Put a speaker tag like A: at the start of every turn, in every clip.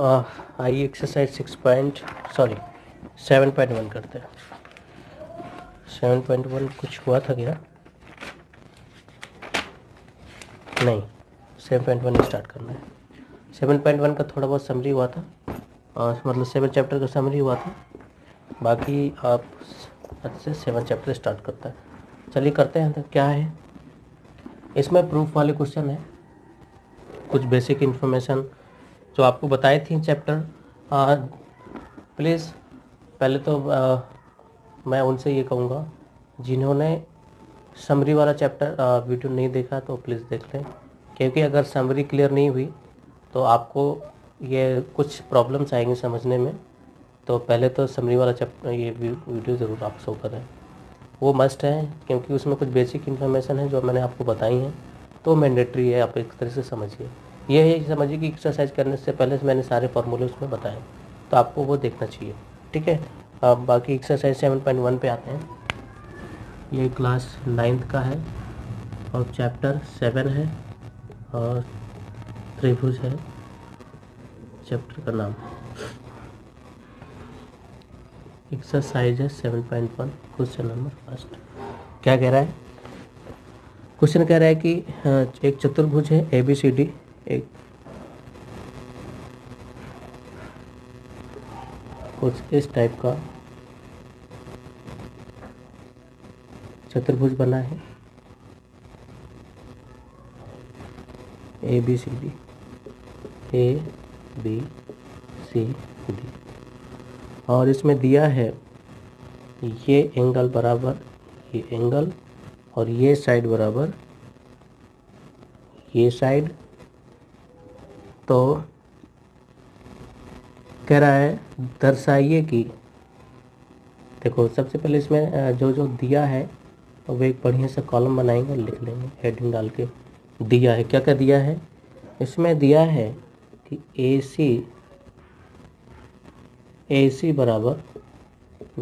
A: आइए एक्सरसाइज 7.1 करते हैं। 7.1 कुछ हुआ था क्या? नहीं, 7.1 स्टार्ट करना है। 7.1 का थोड़ा बहुत समरी हुआ था, मतलब 7 चैप्टर का समरी हुआ था। बाकी आप अच्छे 7 चैप्टर स्टार्ट करता है। चलिए करते हैं। तो क्या है इसमें? प्रूफ वाले क्वेश्चन है, कुछ बेसिक इन्फॉर्मेशन जो आपको बताए थी चैप्टर। प्लीज़ पहले तो मैं उनसे ये कहूँगा जिन्होंने समरी वाला चैप्टर वीडियो नहीं देखा तो प्लीज़ देख लें, क्योंकि अगर समरी क्लियर नहीं हुई तो आपको ये कुछ प्रॉब्लम्स आएंगे समझने में। तो पहले तो समरी वाला चैप्टर ये वीडियो ज़रूर आप शो करें, वो मस्ट है, क्योंकि उसमें कुछ बेसिक इन्फॉर्मेशन है जो मैंने आपको बताई हैं, तो मैंडेटरी है, आप एक तरह से समझिए। ये है समझिए कि एक्सरसाइज करने से पहले से मैंने सारे फार्मूले उसमें बताए, तो आपको वो देखना चाहिए, ठीक है। अब बाकी एक्सरसाइज 7.1 पे आते हैं। ये क्लास 9th का है और चैप्टर 7 है और त्रिभुज है चैप्टर का नाम। एक्सरसाइज है 7.1, क्वेश्चन नंबर फर्स्ट। क्या कह रहा है? क्वेश्चन कह रहा है कि एक चतुर्भुज है ABCD, एक कुछ इस टाइप का चतुर्भुज बना है ABCD, और इसमें दिया है ये एंगल बराबर ये एंगल और ये साइड बराबर ये साइड। तो कह रहा है दर्शाइए कि, देखो सबसे पहले इसमें जो जो दिया है वो एक बढ़िया सा कॉलम बनाएंगे और लिख लेंगे हेडिंग डाल के। दिया है, क्या क्या दिया है इसमें? दिया है कि AC बराबर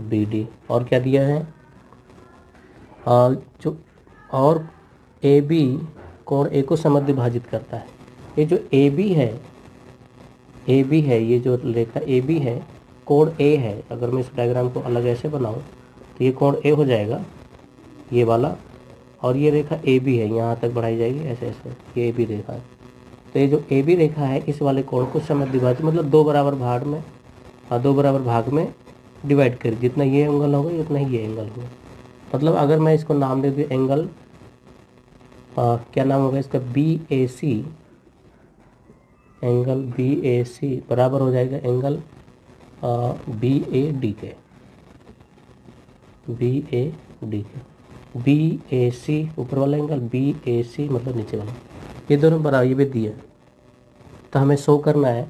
A: BD, और क्या दिया है? जो और AB कोण A को समद्विभाजित करता है। ये जो AB है, ये जो रेखा AB है, कोण A है। अगर मैं इस डायग्राम को अलग ऐसे बनाऊं तो ये कोण A हो जाएगा, ये वाला, और ये रेखा AB है, यहाँ तक बढ़ाई जाएगी ऐसे ऐसे, ये AB रेखा है। तो ये जो AB रेखा है इस वाले कोण को समद्विभाजित, मतलब दो बराबर भाग में डिवाइड कर, जितना ये एंगल होगा उतना ही ये एंगल होगा। मतलब अगर मैं इसको नाम दे दूँ एंगल, क्या नाम होगा इसका? BAC, एंगल BAC बराबर हो जाएगा एंगल BAD के। BAC ऊपर वाला एंगल, BAC मतलब नीचे वाला, ये दोनों बराबर, ये भी दिया। तो हमें शो करना है,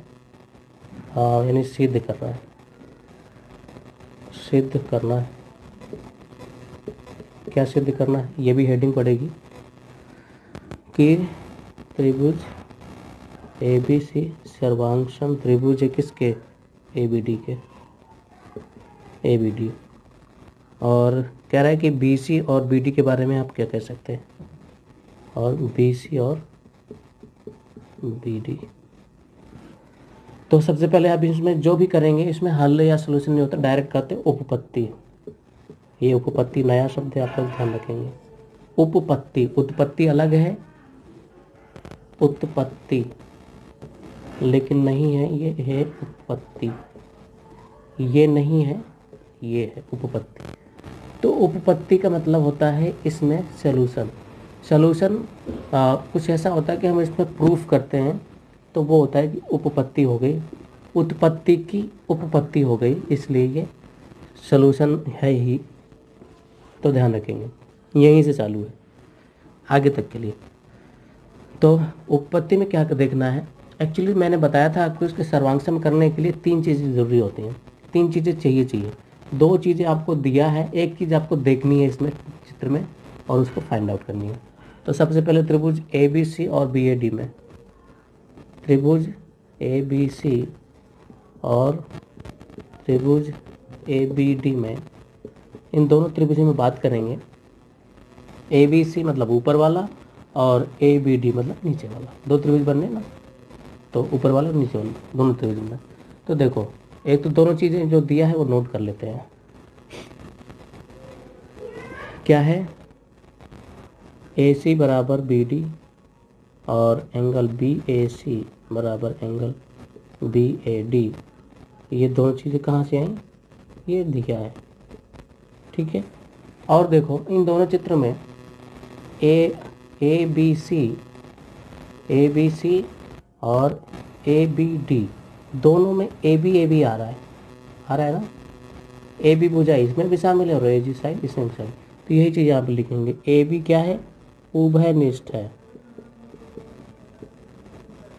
A: यानी सिद्ध करना है। क्या सिद्ध करना है? ये भी हेडिंग पड़ेगी कि त्रिभुज ABC सर्वांगसम त्रिभुज है किसके? ABD के, ABD। और कह रहा है कि BC और BD के बारे में आप क्या कह सकते हैं? और BC और BD, तो सबसे पहले आप इसमें जो भी करेंगे इसमें हल या सलूशन नहीं होता, डायरेक्ट करते हैं उपपत्ति। ये उपपत्ति नया शब्द है, आप लोग ध्यान रखेंगे। उपपत्ति, उत्पत्ति अलग है, उत्पत्ति लेकिन नहीं है, ये है उत्पत्ति, ये नहीं है, ये है उपपत्ति। तो उपपत्ति का मतलब होता है इसमें सलूशन। कुछ ऐसा होता है कि हम इसमें प्रूफ करते हैं, तो वो होता है कि उपपत्ति हो गई, उत्पत्ति की उपपत्ति हो गई, इसलिए ये सलूशन है ही। तो ध्यान रखेंगे, यहीं से चालू है आगे तक के लिए। तो उपपत्ति में क्या देखना है? एक्चुअली मैंने बताया था आपको, इसके सर्वांगसम करने के लिए 3 चीज़ें ज़रूरी होती हैं, 3 चीज़ें चाहिए। 2 चीज़ें आपको दिया है, एक चीज़ आपको देखनी है इसमें चित्र में और उसको फाइंड आउट करनी है। तो सबसे पहले त्रिभुज ABC और BAD में, त्रिभुज ABC और त्रिभुज ABD में, इन दोनों त्रिभुजों में बात करेंगे। ABC मतलब ऊपर वाला और ABD मतलब नीचे वाला, 2 त्रिभुज बनने ना। तो ऊपर वाला और नीचे वाला दोनों त्रिभुज में। तो देखो एक तो दोनों चीज़ें जो दिया है वो नोट कर लेते हैं। क्या है, ए सी बराबर बी डी और एंगल बी ए सी बराबर एंगल बी ए डी, ये दोनों चीज़ें कहाँ से आई, ये दिया है। ठीक है, और देखो इन दोनों चित्र में ए बी सी और ए बी डी दोनों में ए बी आ रहा है ना। ए बी भुजा इसमें भी शामिल है और ए जी साइड इसमें भी शामिल। तो यही चीज़ यहाँ पे लिखेंगे, ए बी क्या है, उभयनिष्ठ है।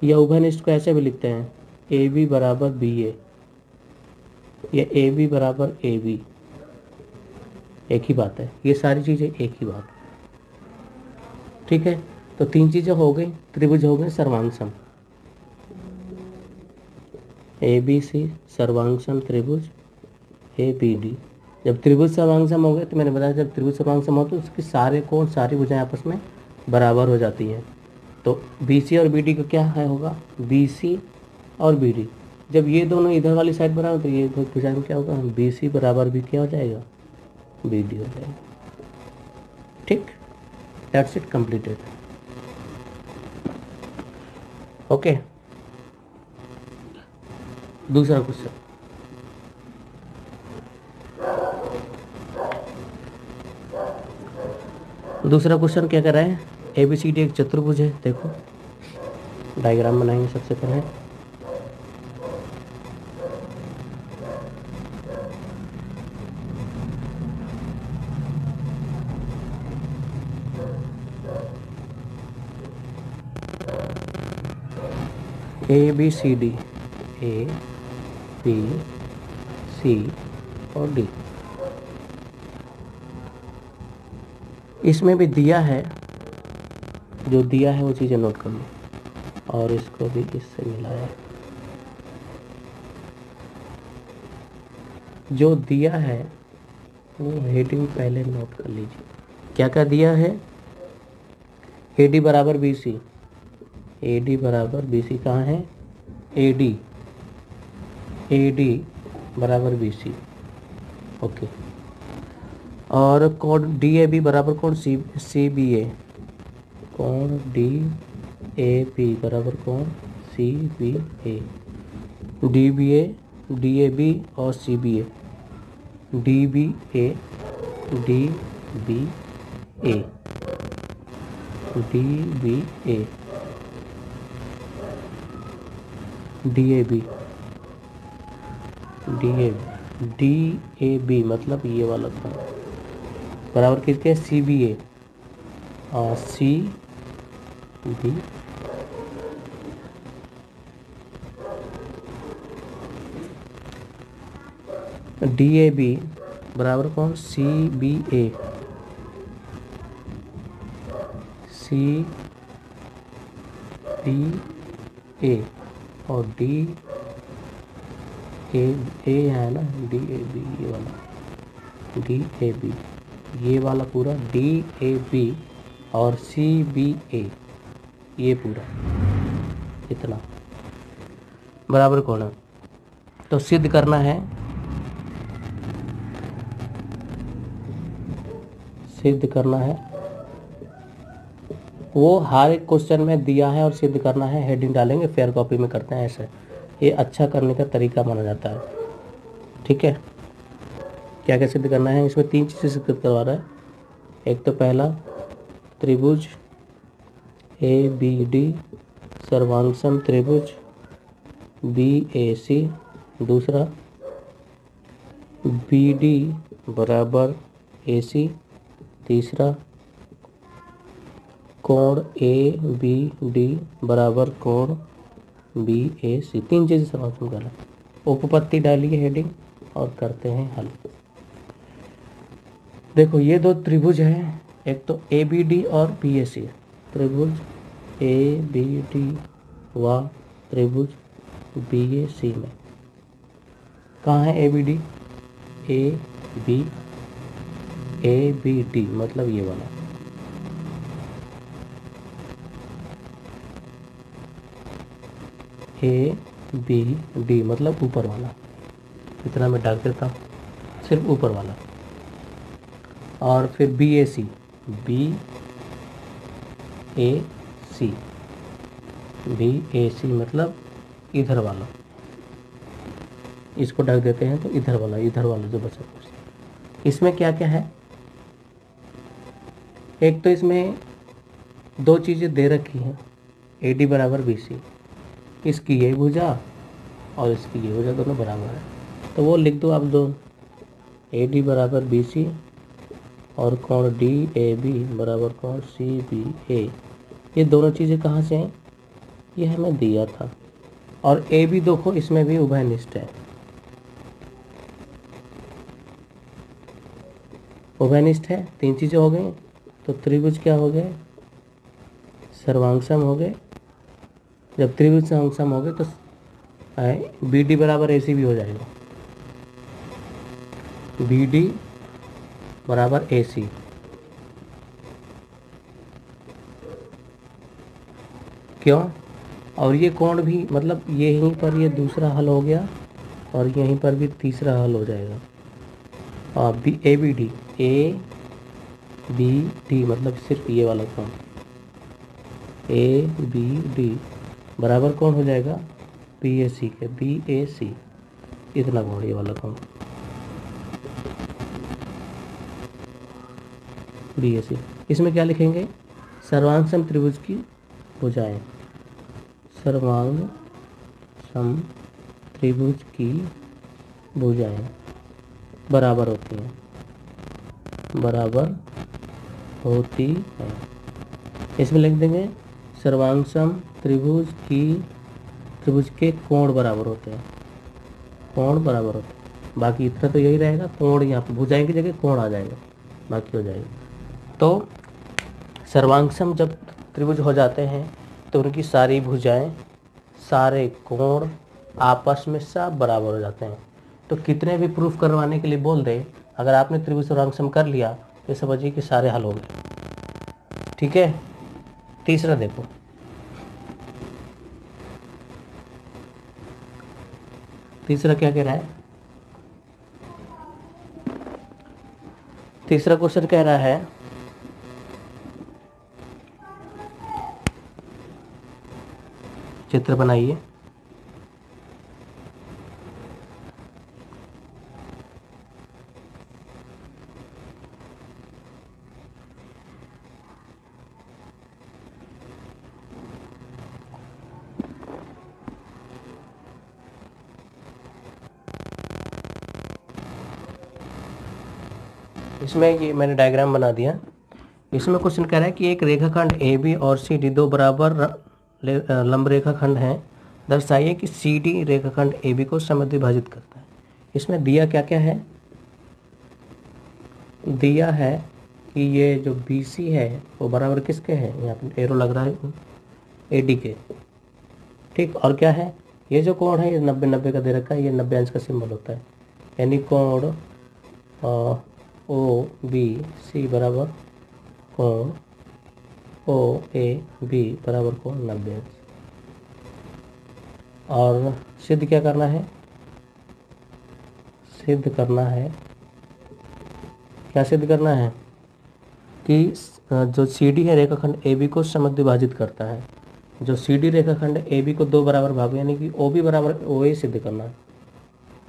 A: या उभयनिष्ठ को ऐसे भी लिखते हैं, ए बी बराबर बी ए या ए बी बराबर ए बी, एक ही बात है, ये सारी चीज़ें एक ही बात है। ठीक है, तो तीन चीज़ें हो गई, त्रिभुज हो गए सर्वांगसम, ए बी सी सर्वांगसम त्रिभुज ए बी डी। जब त्रिभुज सर्वांगसम हो गए तो मैंने बताया जब त्रिभुज सर्वांगसम हो तो उसकी सारे कोण सारी भुजाएं आपस में बराबर हो जाती हैं। तो बी सी और बी डी का क्या है होगा, बी सी और बी डी, जब ये दोनों इधर वाली साइड बराबर तो ये भुजाएं में क्या होगा, बी सी बराबर भी क्या हो जाएगा, बी डी हो जाएगा। ठीक, दैट्स इट, कंप्लीटेड। ओके, दूसरा क्वेश्चन, दूसरा क्वेश्चन क्या कर रहा है, ए बी सी डी एक चतुर्भुज है। देखो डायग्राम बनाएंगे सबसे पहले। A B C D, A B C और डी, इसमें भी दिया है, जो दिया है वो चीज़ें नोट कर लो और इसको भी इससे मिलाया। जो दिया है वो हेडिंग पहले नोट कर लीजिए। क्या क्या दिया है, ए डी बराबर बी सी, ए डी बराबर बी सी कहाँ है, ए डी बराबर बी सी। ओके, और कोण डी ए बी बराबर कोण सी बी ए, कोण डी ए बी बराबर कोण C B A, D B A और C B A, D B A D B A D B A D A B D A B मतलब ये वाला था बराबर किसके, सी बी ए और C B D A B बराबर कौन, सी बी ए और डी ए है ना, डी ए बी, ये वाला डी ए बी, ये वाला पूरा डी ए बी और सी बी ए, ये पूरा इतना बराबर कौन है। तो सिद्ध करना है, वो हर एक क्वेश्चन में दिया है और सिद्ध करना है, हेडिंग डालेंगे, फेयर कॉपी में करते हैं ऐसे, ये अच्छा करने का तरीका माना जाता है। ठीक है, क्या क्या सिद्ध करना है, इसमें तीन चीज़ें सिद्ध करवा रहा है। एक तो पहला त्रिभुज ए बी डी सर्वांगसम त्रिभुज बी ए सी, दूसरा बी डी बराबर ए सी, तीसरा कोण ए बी डी बराबर कोण बी ए सी। तीन चीज़ें सर्वांगसम करना, उपपत्ति डालिए हेडिंग और करते हैं हल। देखो ये दो त्रिभुज हैं, एक तो ए बी डी और बी ए सी, त्रिभुज ए बी डी व त्रिभुज बी ए सी में कहाँ है A B D, A B D मतलब ये वाला, ए बी डी मतलब ऊपर वाला, इतना मैं डाल देता हूँ, सिर्फ ऊपर वाला। और फिर बी ए सी मतलब इधर वाला, इसको ढक देते हैं तो इधर वाला जो बचा। इसमें क्या क्या है, एक तो इसमें दो चीज़ें दे रखी हैं, ए डी बराबर बी सी, इसकी ये भुजा और इसकी ये भुजा दोनों बराबर है, तो वो लिख दो आप दो, ए डी बराबर बी सी और कोण डी ए बी बराबर कोण सी बी ए। ये दोनों चीज़ें कहाँ से हैं, ये हमें दिया था। और ए बी देखो इसमें भी उभयनिष्ठ है, उभयनिष्ठ है, तीन चीज़ें हो गई। तो त्रिभुज क्या हो गए, सर्वांगसम हो गए। जब त्रिभुज सर्वांगसम हो गए तो बी डी बराबर ए सी भी हो जाएगा, बी डी बराबर ए सी। क्यों, और ये कोण भी मतलब यहीं पर ये दूसरा हल हो गया और यहीं पर भी तीसरा हल हो जाएगा। और B A B D, A B D मतलब सिर्फ ये वाला कोण, ए बी डी बराबर कौन हो जाएगा, बी ए सी के, बी ए सी इतना कोण, ये वाला कोण बी ए सी। इसमें क्या लिखेंगे, सर्वांग त्रिभुज की भुजाएं, सर्वांग सम त्रिभुज की भुजाएं बराबर होती हैं, बराबर होती हैं। इसमें लिख देंगे सर्वांगसम त्रिभुज के कोण बराबर होते हैं, कोण बराबर होते हैं। बाकी इतना तो यही रहेगा, कोण यहाँ पे भुजाएं की जगह कोण आ जाएगा, बाकी हो जाएगा। तो सर्वांगसम जब त्रिभुज हो जाते हैं तो उनकी सारी भुजाएं, सारे कोण आपस में सब बराबर हो जाते हैं। तो कितने भी प्रूफ करवाने के लिए बोल दे, अगर आपने त्रिभुज सर्वांगसम कर लिया तो समझिए कि सारे हल हो गए। ठीक है, तीसरा देखो, तीसरा क्या कह रहा है, तीसरा क्वेश्चन कह रहा है चित्र बनाइए। इसमें ये मैंने डायग्राम बना दिया। इसमें क्वेश्चन कह रहा है कि एक रेखाखंड ए बी और सी डी दो बराबर लंब रेखाखंड हैं, दर्शाइए कि सी डी रेखाखंड ए बी को समद्विभाजित करता है। इसमें दिया क्या क्या है, दिया है कि ये जो बी सी है वो बराबर किसके है, यहाँ पे एरो लग रहा है ए डी के। ठीक, और क्या है, ये जो कोण है ये 90-90 का दे रखा है, ये 90 अंश का सिंबल होता है, यानी कोण ओ बी सी बराबर कोण ओ ए बी बराबर कोण 90 अंश। और सिद्ध क्या करना है, सिद्ध करना है, क्या सिद्ध करना है कि जो सी डी है रेखाखंड ए बी को समद्विभाजित करता है। जो सी डी रेखाखंड ए बी को दो बराबर भाग, यानी कि ओ बी बराबर ओ ए सिद्ध करना है,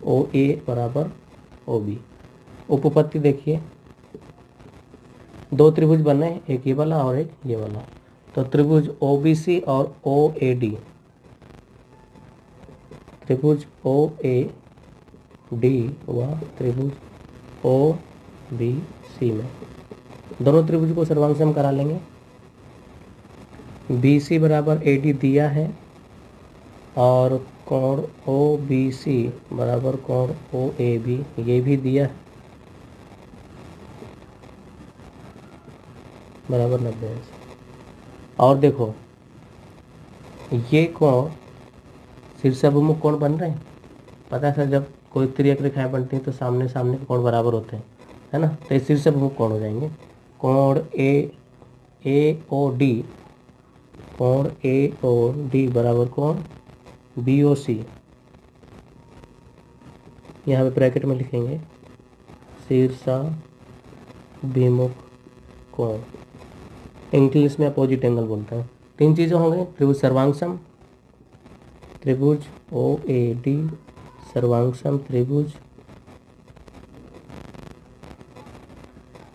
A: ओ ए बराबर ओ बी। उपपत्ति देखिए, दो त्रिभुज बने, एक ये वाला और एक ये वाला। तो त्रिभुज ओ बी सी और ओ ए डी, त्रिभुज ओ ए डी व त्रिभुज ओ बी सी में दोनों त्रिभुज को सर्वांगसम करा लेंगे। बी सी बराबर ए डी दिया है और कोण ओ बी सी बराबर कोण ओ ए बी ये भी दिया है, बराबर 90 अंश। और देखो ये कोण शीर्षाभिमुख कोण बन रहे हैं, पता है सर, जब कोई तिर्यक रेखाएं बनती हैं तो सामने सामने के कोण बराबर होते हैं, है ना, तो ये शीर्षाभिमुख कोण हो जाएंगे। कोण ए ओ डी, कोण ए ओ डी बराबर कोण BOC, यहाँ पे ब्रैकेट में लिखेंगे शीर्षाभिमुख कोण, इंग्लिश में अपोजिट एंगल बोलते हैं। 3 चीज़ें होंगे, त्रिभुज सर्वांगसम, त्रिभुज OAD सर्वांगसम,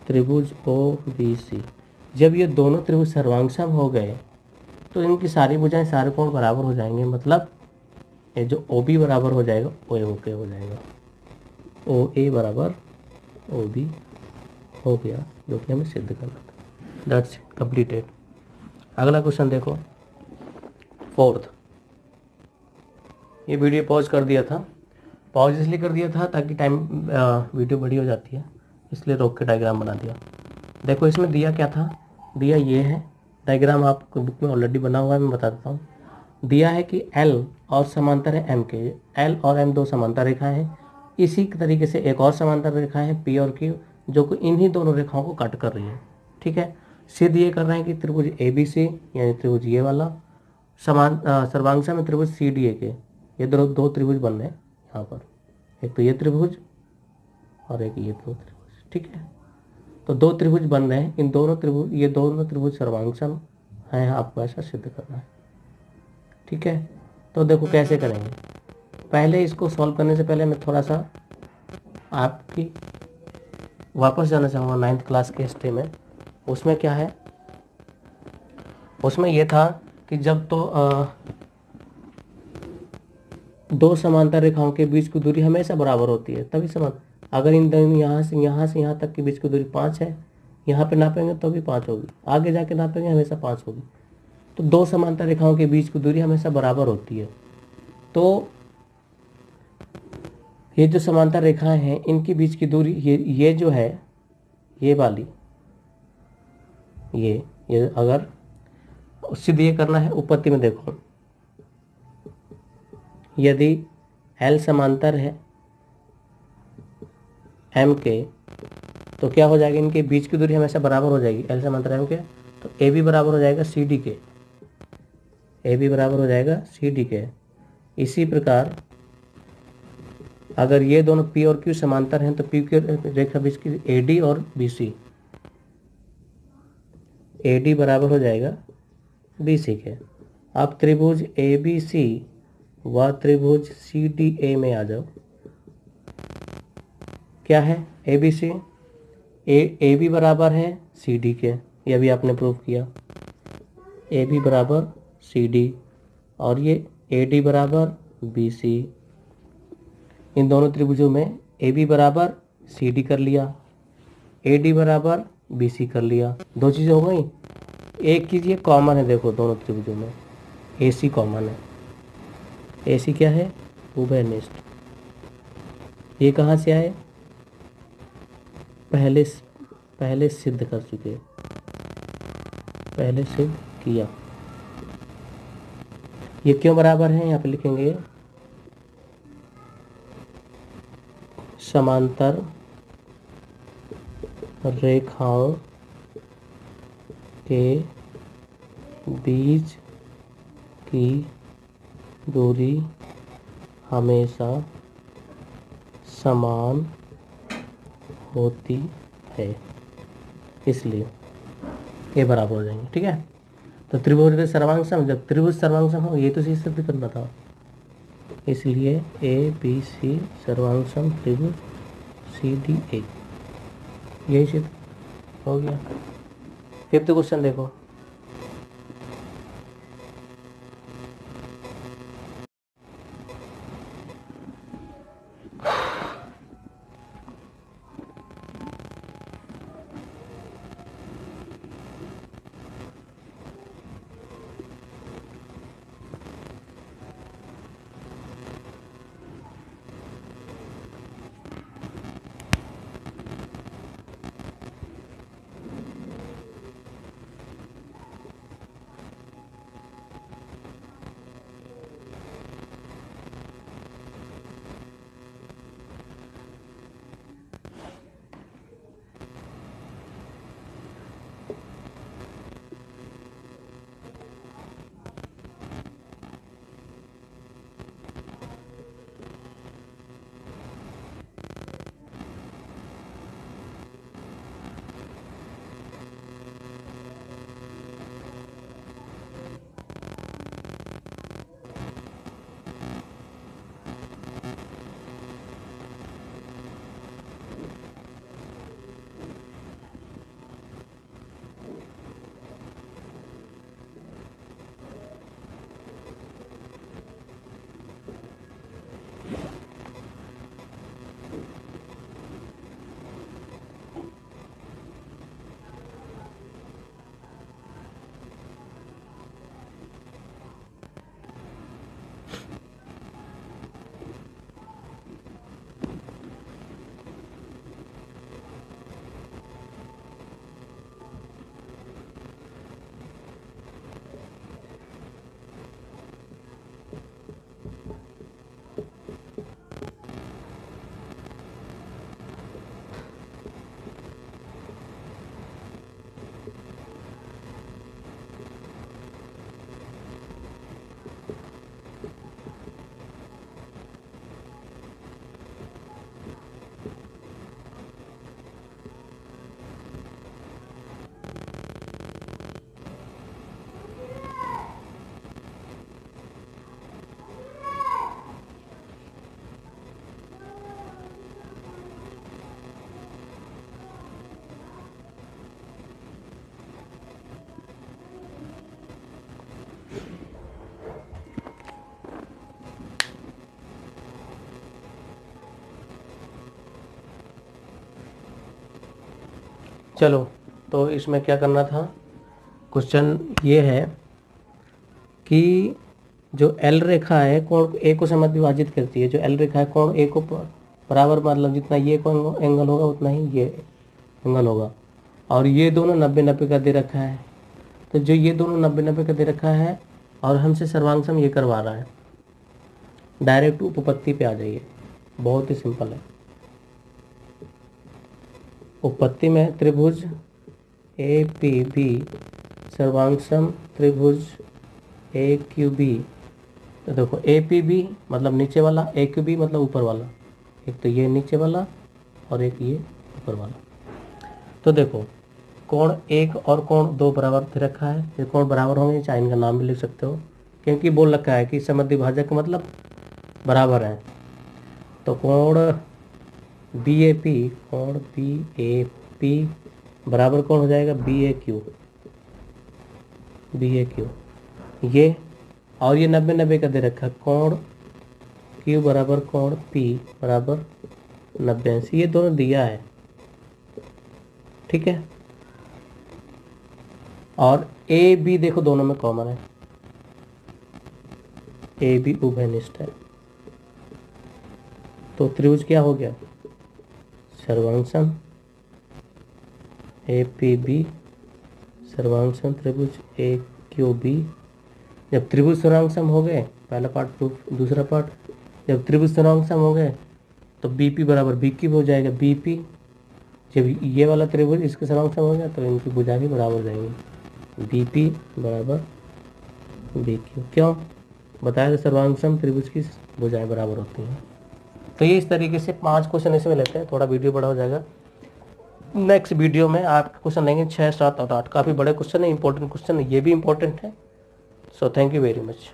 A: त्रिभुज OBC। जब ये दोनों त्रिभुज सर्वांगसम हो गए तो इनकी सारी भुजाएं, सारे कोण बराबर हो जाएंगे, मतलब ये जो OB बराबर हो जाएगा OA हो जाएगा, OA बराबर OB हो गया, जो कि हमें सिद्ध करना था। That's completed. अगला क्वेश्चन देखो, 4th। ये वीडियो पॉज कर दिया था, पॉज इसलिए कर दिया था ताकि टाइम वीडियो बड़ी हो जाती है, इसलिए रोक के डायग्राम बना दिया। देखो इसमें दिया क्या था, दिया ये है, डायग्राम आपको बुक में ऑलरेडी बना हुआ है, मैं बता देता हूँ। दिया है कि L और समांतर है M के, L और M 2 समांतर रेखा है। इसी तरीके से एक और समांतर रेखा है P और Q, जो कि इन्हीं दोनों रेखाओं को कट कर रही है। ठीक है, सिद्ध ये कर रहे हैं कि त्रिभुज ABC यानी त्रिभुज ये वाला सर्वांगसम में त्रिभुज CDA के, ये दो त्रिभुज बन रहे हैं यहाँ पर, एक तो ये त्रिभुज और एक ये दो त्रिभुज। ठीक है, तो 2 त्रिभुज बन रहे हैं, इन दोनों त्रिभुज, ये दोनों त्रिभुज सर्वांगसम हैं, आपको ऐसा सिद्ध करना है। ठीक है, तो देखो कैसे करेंगे। पहले इसको सॉल्व करने से पहले मैं थोड़ा सा आपकी वापस जाना चाहूँगा 9th क्लास के हिस्ट्री में। उसमें क्या है, उसमें यह था कि जब तो 2 समांतर रेखाओं के बीच की दूरी हमेशा बराबर होती है, तभी समांतर, अगर इन दोनों यहाँ से यहाँ तक के बीच की दूरी 5 है, यहाँ पे नापेंगे तो भी 5 होगी, आगे जाके नापेंगे हमेशा 5 होगी। तो 2 समांतर रेखाओं के बीच की दूरी हमेशा बराबर होती है। तो ये जो समांतर रेखाएं हैं इनके बीच की दूरी, ये जो है, ये वाली, ये अगर सिद्ध ये करना है, उत्पत्ति में देखो, यदि L समांतर है M के, तो क्या हो जाएगा, इनके बीच की दूरी हमेशा बराबर हो जाएगी। L समांतर M के, तो AB बराबर हो जाएगा CD के, AB बराबर हो जाएगा CD के। इसी प्रकार अगर ये दोनों P और Q समांतर हैं तो P की रेखा बीच की AD और BC, AD बराबर हो जाएगा BC के। अब त्रिभुज ABC व त्रिभुज CDA में आ जाओ। क्या है ABC, AB बराबर है CD के, यह भी आपने प्रूव किया, AB बराबर CD, और ये AD बराबर BC। इन दोनों त्रिभुजों में AB बराबर CD कर लिया, AD बराबर BC कर लिया, 2 चीज़ें हो गई। एक चीज़ ये कॉमन है, देखो दोनों त्रिभुजों में AC कॉमन है। AC क्या है, उभयनिष्ठ। ये कहाँ से आए, पहले सिद्ध कर चुके, पहले सिद्ध किया। ये क्यों बराबर है, यहाँ पे लिखेंगे समांतर रेखाओं के बीच की दूरी हमेशा समान होती है, इसलिए ये बराबर हो जाएंगे। ठीक है, तो त्रिभुज के सर्वांगसम, जब त्रिभुज सर्वांगसम हो, ये तो सिद्ध करना था, इसलिए ABC सर्वांगसम त्रिभुज CDA, यही सिद्ध हो गया। 5th क्वेश्चन देखो, चलो, तो इसमें क्या करना था, क्वेश्चन ये है कि जो एल रेखा है कोण ए को समद्विभाजित विभाजित करती है। जो एल रेखा है कोण ए को बराबर, मतलब जितना ये एंगल होगा उतना ही ये एंगल होगा, और ये दोनों 90-90 का दे रखा है। तो जो ये दोनों 90-90 का दे रखा है और हमसे सर्वांग ये करवा रहा है, डायरेक्ट उपपत्ति पे आ जाइए, बहुत ही सिंपल है। उपपत्ति में त्रिभुज ए पी बी सर्वांगसम त्रिभुज ए क्यू बी। तो देखो ए पी बी मतलब नीचे वाला, ए क्यू बी मतलब ऊपर वाला, एक तो ये नीचे वाला और एक ये ऊपर वाला। तो देखो कोण 1 और कोण 2 बराबर दे रखा है। ये कोण बराबर होंगे, चाहे इनका नाम भी लिख सकते हो, क्योंकि बोल रखा है कि समद्विभाजक मतलब बराबर है। तो कोण बी ए पी, कोण बी ए पी बराबर कौन हो जाएगा, बी ए क्यू, बी ए क्यू ये, और ये 90-90 का दे रखा है। कोण क्यू बराबर कोण पी बराबर 90°। ये दोनों दिया है, ठीक है। और ए बी देखो दोनों में कॉमन है, ए बी उभयनिष्ठ है। तो त्रिभुज क्या हो गया, सर्वांगसम ए पी बी सर्वांगसम त्रिभुज ए क्यू बी। जब त्रिभुज सर्वांगसम हो गए, पहला पार्ट प्रूफ, दूसरा पार्ट, जब त्रिभुज सर्वांगसम हो गए तो बी पी बराबर बी क्यूब हो जाएगा, बी पी। जब ये वाला त्रिभुज इसके सर्वांगसम हो गया तो इनकी भुजा भी बराबर हो जाएंगी, बी पी बराबर बी क्यू। क्यों बताया था, सर्वांगसम त्रिभुज की भुजाएं बराबर होती हैं। तो ये इस तरीके से 5 क्वेश्चन इसमें लेते हैं, थोड़ा वीडियो बड़ा हो जाएगा। नेक्स्ट वीडियो में आपके क्वेश्चन लेंगे 6, 7 और 8। काफ़ी बड़े क्वेश्चन है, इंपॉर्टेंट क्वेश्चन है, ये भी इंपॉर्टेंट है। So thank you very much.